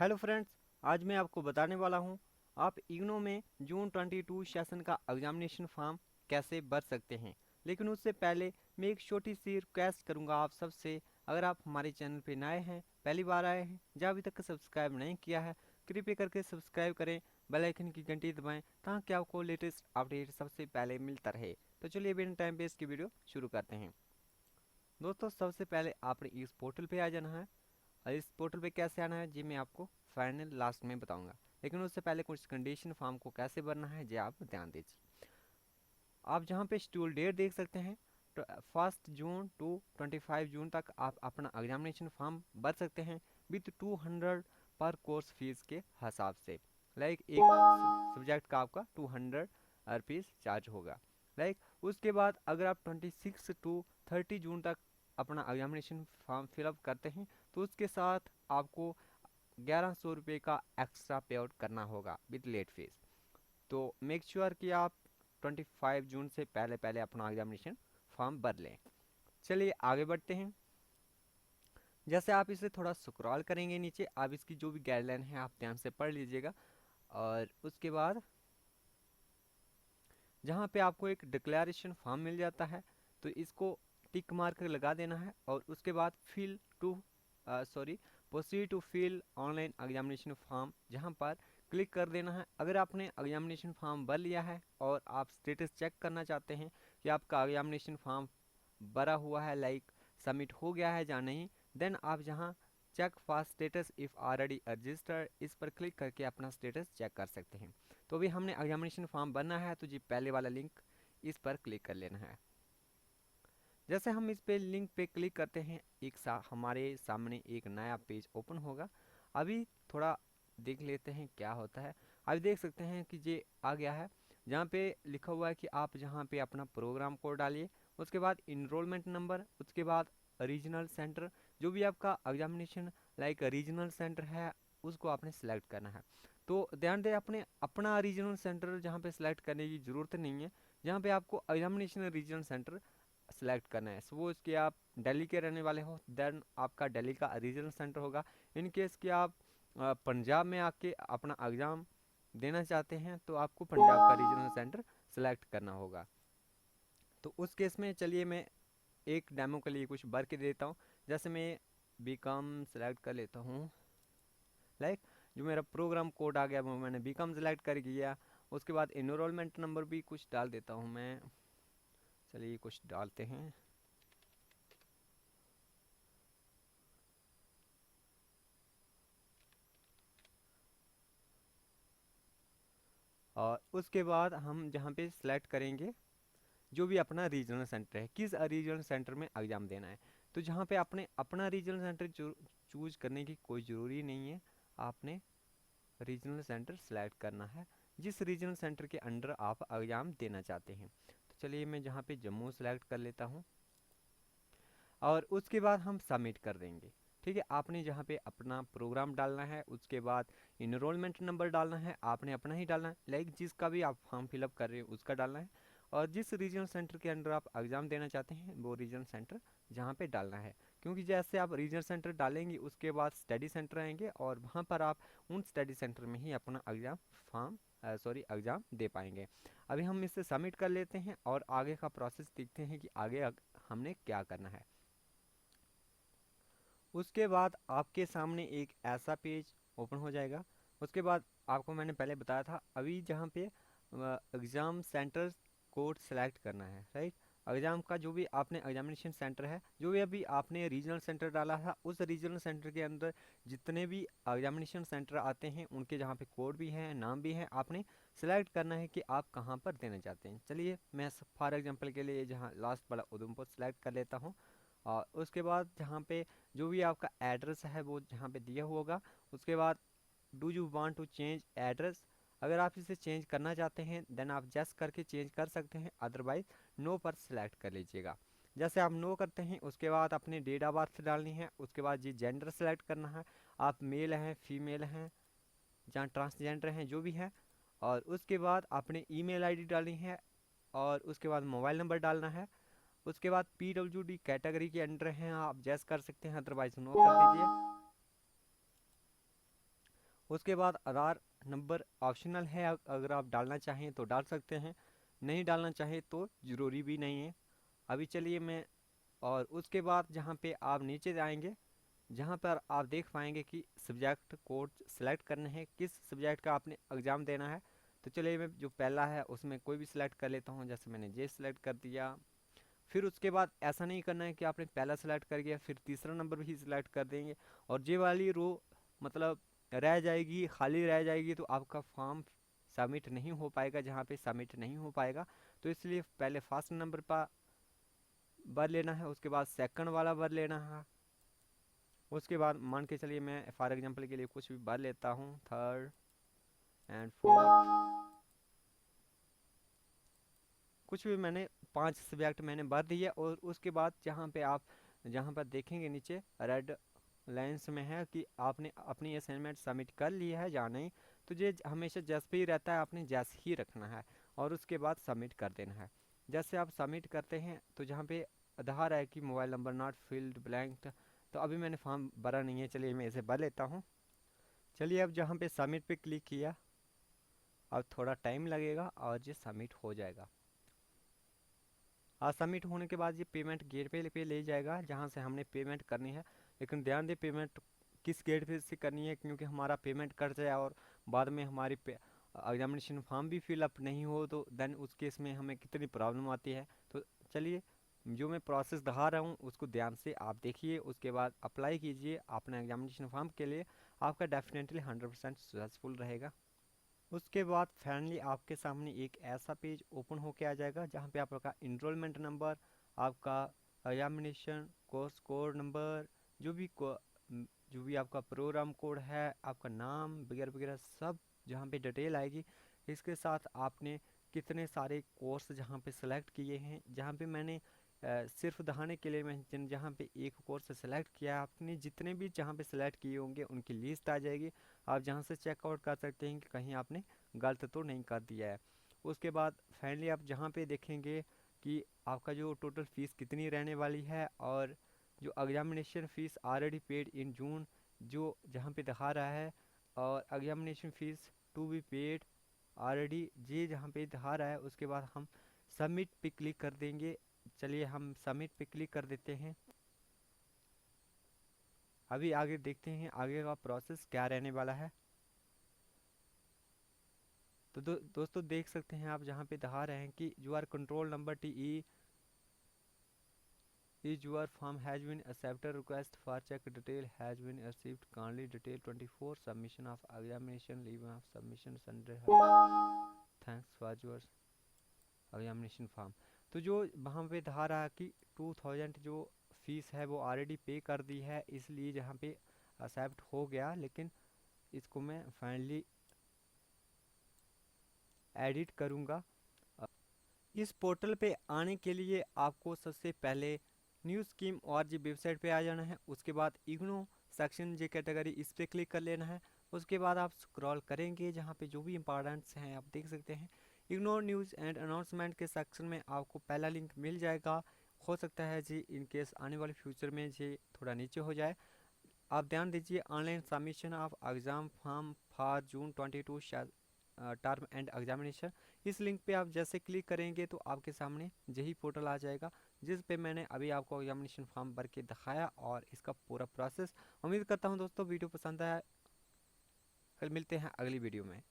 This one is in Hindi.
हेलो फ्रेंड्स, आज मैं आपको बताने वाला हूँ आप इग्नू में जून 22 सेशन का एग्जामिनेशन फॉर्म कैसे भर सकते हैं। लेकिन उससे पहले मैं एक छोटी सी रिक्वेस्ट करूँगा आप सबसे। अगर आप हमारे चैनल पे नए हैं, पहली बार आए हैं या अभी तक सब्सक्राइब नहीं किया है, कृपया करके सब्सक्राइब करें, बेल आइकन की घंटी दबाएं ताकि आपको लेटेस्ट अपडेट सबसे पहले मिलता रहे। तो चलिए बिना टाइम वेस्ट की वीडियो शुरू करते हैं। दोस्तों, सबसे पहले आपने इस पोर्टल पे आ जाना है और इस पोर्टल पे कैसे आना है जी मैं आपको फाइनल लास्ट में बताऊंगा। लेकिन उससे पहले कुछ कंडीशन फॉर्म को कैसे भरना है जी आप ध्यान दीजिए। आप जहाँ पे शेड्यूल डेट देख सकते हैं, 1 जून टू 25 जून तक आप अपना एग्जामिनेशन फॉर्म भर सकते हैं विथ 200 पर कोर्स फीस के हिसाब से। लाइक एक सब्जेक्ट का आपका 200 रुपीज़ चार्ज होगा। लाइक उसके बाद अगर आप 26 टू 30 जून तक अपना एग्जामिनेशन फॉर्म फिलअप करते हैं तो उसके साथ आपको 1100 रुपये का एक्स्ट्रा पे आउट करना होगा विद लेट फीस। तो मेक श्योर कि आप 25 जून से पहले पहले अपना एग्जामिनेशन फॉर्म भर लें। चलिए आगे बढ़ते हैं। जैसे आप इसे थोड़ा स्क्रॉल करेंगे नीचे, आप इसकी जो भी गाइडलाइन है आप ध्यान से पढ़ लीजिएगा। और उसके बाद जहाँ पे आपको एक डिक्लेरेशन फॉर्म मिल जाता है तो इसको टिक मार्क लगा देना है और उसके बाद fill to sorry proceed to fill online examination form जहाँ पर क्लिक कर देना है। अगर आपने एग्जामिनेशन फॉर्म भर लिया है और आप स्टेटस चेक करना चाहते हैं कि आपका एग्जामिनेशन फॉर्म भरा हुआ है, लाइक सबमिट हो गया है या नहीं, देन आप जहाँ check for status if already registered इस पर क्लिक करके अपना स्टेटस चेक कर सकते हैं। तो अभी हमने एग्जामिनेशन फॉर्म भरना है तो जी पहले वाला लिंक इस पर क्लिक कर लेना है। जैसे हम इस पे लिंक पे क्लिक करते हैं हमारे सामने एक नया पेज ओपन होगा। अभी थोड़ा देख लेते हैं क्या होता है। अभी देख सकते हैं कि ये आ गया है जहाँ पे लिखा हुआ है कि आप जहाँ पे अपना प्रोग्राम कोड डालिए, उसके बाद इनरोलमेंट नंबर, उसके बाद रीजनल सेंटर, जो भी आपका एग्जामिनेशन लाइक रीजनल सेंटर है उसको आपने सेलेक्ट करना है। तो ध्यान दें, अपने अपना रीजनल सेंटर जहाँ पे सेलेक्ट करने की ज़रूरत नहीं है। जहाँ पे आपको एग्जामिनेशन रीजनल सेंटर सेलेक्ट करना है, सपोज कि आप दिल्ली के रहने वाले हो, देन आपका दिल्ली का रीजनल सेंटर होगा। इन केस कि आप पंजाब में आके अपना एग्ज़ाम देना चाहते हैं तो आपको पंजाब का रीजनल सेंटर सेलेक्ट करना होगा। तो उस केस में चलिए मैं एक डेमो के लिए कुछ भर के देता हूँ। जैसे मैं बीकॉम सेलेक्ट कर लेता हूँ, लाइक जो मेरा प्रोग्राम कोड आ गया वो मैंने बीकॉम सेलेक्ट कर लिया। उसके बाद इनरोलमेंट नंबर भी कुछ डाल देता हूँ मैं। चलिए कुछ डालते हैं। और उसके बाद हम जहाँ पे सिलेक्ट करेंगे जो भी अपना रीजनल सेंटर है, किस रीजनल सेंटर में एग्ज़ाम देना है। तो जहाँ पे आपने अपना रीजनल सेंटर चूज करने की कोई ज़रूरी नहीं है, आपने रीजनल सेंटर सेलेक्ट करना है जिस रीजनल सेंटर के अंडर आप एग्ज़ाम देना चाहते हैं। तो चलिए मैं जहाँ पे जम्मू सेलेक्ट कर लेता हूँ और उसके बाद हम सबमिट कर देंगे। ठीक है, आपने जहाँ पे अपना प्रोग्राम डालना है, उसके बाद इनरोलमेंट नंबर डालना है, आपने अपना ही डालना है, लाइक जिसका भी आप फॉर्म फिलअप कर रहे हो उसका डालना है। और जिस रीजनल सेंटर के अंदर आप एग्ज़ाम देना चाहते हैं वो रीजनल सेंटर जहाँ पे डालना है। क्योंकि जैसे आप रीजनल सेंटर डालेंगे उसके बाद स्टडी सेंटर आएंगे और वहाँ पर आप उन स्टडी सेंटर में ही अपना एग्ज़ाम फॉर्म एग्ज़ाम दे पाएंगे। अभी हम इसे सबमिट कर लेते हैं और आगे का प्रोसेस देखते हैं कि आगे हमने क्या करना है। उसके बाद आपके सामने एक ऐसा पेज ओपन हो जाएगा। उसके बाद आपको मैंने पहले बताया था अभी जहाँ पे एग्ज़ाम सेंटर कोड सेलेक्ट करना है, राइट। एग्ज़ाम का जो भी आपने एग्जामिनेशन सेंटर है, जो भी अभी आपने रीजनल सेंटर डाला था उस रीजनल सेंटर के अंदर जितने भी एग्जामिनेशन सेंटर आते हैं उनके जहाँ पे कोड भी हैं, नाम भी हैं, आपने सेलेक्ट करना है कि आप कहाँ पर देना चाहते हैं। चलिए मैं फॉर एग्जांपल के लिए जहाँ लास्ट वाला उधमपुर सेलेक्ट कर लेता हूँ। और उसके बाद जहाँ पे जो भी आपका एड्रेस है वो जहाँ पे दिया हुआ होगा, उसके बाद do you want to change address, अगर आप इसे चेंज करना चाहते हैं देन आप जस्ट करके चेंज कर सकते हैं, अदरवाइज नो पर सिलेक्ट कर लीजिएगा। जैसे आप नो करते हैं उसके बाद अपने डेट ऑफ बर्थ डालनी है, उसके बाद जी जेंडर सेलेक्ट करना है, आप मेल हैं फीमेल हैं जहाँ ट्रांसजेंडर हैं जो भी है। और उसके बाद आपने ईमेल आईडी डालनी है और उसके बाद मोबाइल नंबर डालना है। उसके बाद PWD कैटेगरी के अंडर हैं आप जैस कर सकते हैं, अदरवाइज नो कर दीजिए। उसके बाद आधार नंबर ऑप्शनल है, अगर आप डालना चाहें तो डाल सकते हैं, नहीं डालना चाहें तो ज़रूरी भी नहीं है। अभी चलिए मैं, और उसके बाद जहाँ पे आप नीचे जाएंगे, जहाँ पर आप देख पाएंगे कि सब्जेक्ट कोड सेलेक्ट करने हैं, किस सब्जेक्ट का आपने एग्ज़ाम देना है। तो चलिए मैं जो पहला है उसमें कोई भी सिलेक्ट कर लेता हूँ, जैसे मैंने जे सिलेक्ट कर दिया। फिर उसके बाद ऐसा नहीं करना है कि आपने पहला सेलेक्ट कर दिया फिर तीसरा नंबर भी सिलेक्ट कर देंगे और जे वाली रो मतलब रह जाएगी, खाली रह जाएगी, तो आपका फॉर्म सबमिट नहीं हो पाएगा, जहाँ पे सबमिट नहीं हो पाएगा। तो इसलिए पहले फर्स्ट नंबर पर भर लेना है, उसके बाद सेकंड वाला भर लेना है, उसके बाद मान के चलिए मैं फॉर एग्जांपल के लिए कुछ भी भर लेता हूँ, थर्ड एंड फोर्थ, कुछ भी मैंने 5 सब्जेक्ट मैंने भर दिए। और उसके बाद जहाँ पे आप जहाँ पर देखेंगे नीचे रेड लाइन्स में है कि आपने अपनी असाइनमेंट सबमिट कर ली है या नहीं, तो ये हमेशा जैसे ही रहता है, आपने जैसे ही रखना है और उसके बाद सबमिट कर देना है। जैसे आप सबमिट करते हैं तो जहाँ पे आधार है कि mobile number not field blank, तो अभी मैंने फॉर्म भरा नहीं है, चलिए मैं इसे भर लेता हूँ। चलिए अब जहाँ पे सबमिट पे क्लिक किया, अब थोड़ा टाइम लगेगा और ये सबमिट हो जाएगा। आज सबमिट होने के बाद ये पेमेंट गेटवे पे ले जाएगा जहाँ से हमने पेमेंट करनी है। लेकिन ध्यान दें पेमेंट किस गेटवे से करनी है, क्योंकि हमारा पेमेंट कट जाए और बाद में हमारी एग्जामिनेशन फॉर्म भी फिलअप नहीं हो तो देन उस केस में हमें कितनी प्रॉब्लम आती है। तो चलिए जो मैं प्रोसेस दिखा रहा हूँ उसको ध्यान से आप देखिए, उसके बाद अप्लाई कीजिए अपना एग्जामिनेशन फॉर्म के लिए, आपका डेफिनेटली 100% सक्सेसफुल रहेगा। उसके बाद फाइनली आपके सामने एक ऐसा पेज ओपन होके आ जाएगा जहाँ पे आपका इनरोलमेंट नंबर, आपका एग्जामिनेशन कोर्स कोड नंबर, जो भी जो भी आपका प्रोग्राम कोड है, आपका नाम वगैरह वगैरह सब जहाँ पे डिटेल आएगी। इसके साथ आपने कितने सारे कोर्स जहाँ पे सेलेक्ट किए हैं, जहाँ पे मैंने सिर्फ दिखाने के लिए मैं जहाँ पे एक कोर्स सेलेक्ट किया, आपने जितने भी जहाँ पे सेलेक्ट किए होंगे उनकी लिस्ट आ जाएगी। आप जहाँ से चेकआउट कर सकते हैं कि कहीं आपने गलत तो नहीं कर दिया है। उसके बाद फाइनली आप जहाँ पे देखेंगे कि आपका जो टोटल फ़ीस कितनी रहने वाली है, और जो examination fees already paid in June जो जहाँ पे दिखा रहा है, और examination fees to be paid already ये जहाँ पे दिखा रहा है। उसके बाद हम सबमिट पे क्लिक कर देंगे। चलिए हम सबमिट पे क्लिक कर देते हैं। अभी आगे देखते हैं आगे का प्रोसेस क्या रहने वाला है। तो दोस्तों देख सकते हैं आप जहाँ पे दिखा रहे हैं कि your control number T E is your form has been accepted, request for check detail has been received, kindly detail 24 submission of examination leave of submission Sunday, thanks for your examination form. तो जो वहाँ पे दिखा रहा है कि 2000 जो फीस है वो ऑलरेडी पे कर दी है, इसलिए जहाँ पे एक्सेप्ट हो गया। लेकिन इसको मैं फाइनली एडिट करूँगा। इस पोर्टल पे आने के लिए आपको सबसे पहले न्यू स्कीम और जी वेबसाइट पे आ जाना है। उसके बाद इग्नो सेक्शन जी कैटेगरी इस पे क्लिक कर लेना है। उसके बाद आप स्क्रॉल करेंगे जहाँ पे जो भी इंपॉर्टेंट्स हैं आप देख सकते हैं। इग्नो न्यूज़ एंड अनाउंसमेंट के सेक्शन में आपको पहला लिंक मिल जाएगा। हो सकता है जी इन केस आने वाले फ्यूचर में जी थोड़ा नीचे हो जाए। आप ध्यान दीजिए online submission of exam form for June 22 term and examination, इस लिंक पे आप जैसे क्लिक करेंगे तो आपके सामने यही पोर्टल आ जाएगा जिस पे मैंने अभी आपको एग्जामिनेशन फॉर्म भर के दिखाया और इसका पूरा प्रोसेस। उम्मीद करता हूँ दोस्तों वीडियो पसंद आया। कल मिलते हैं अगली वीडियो में।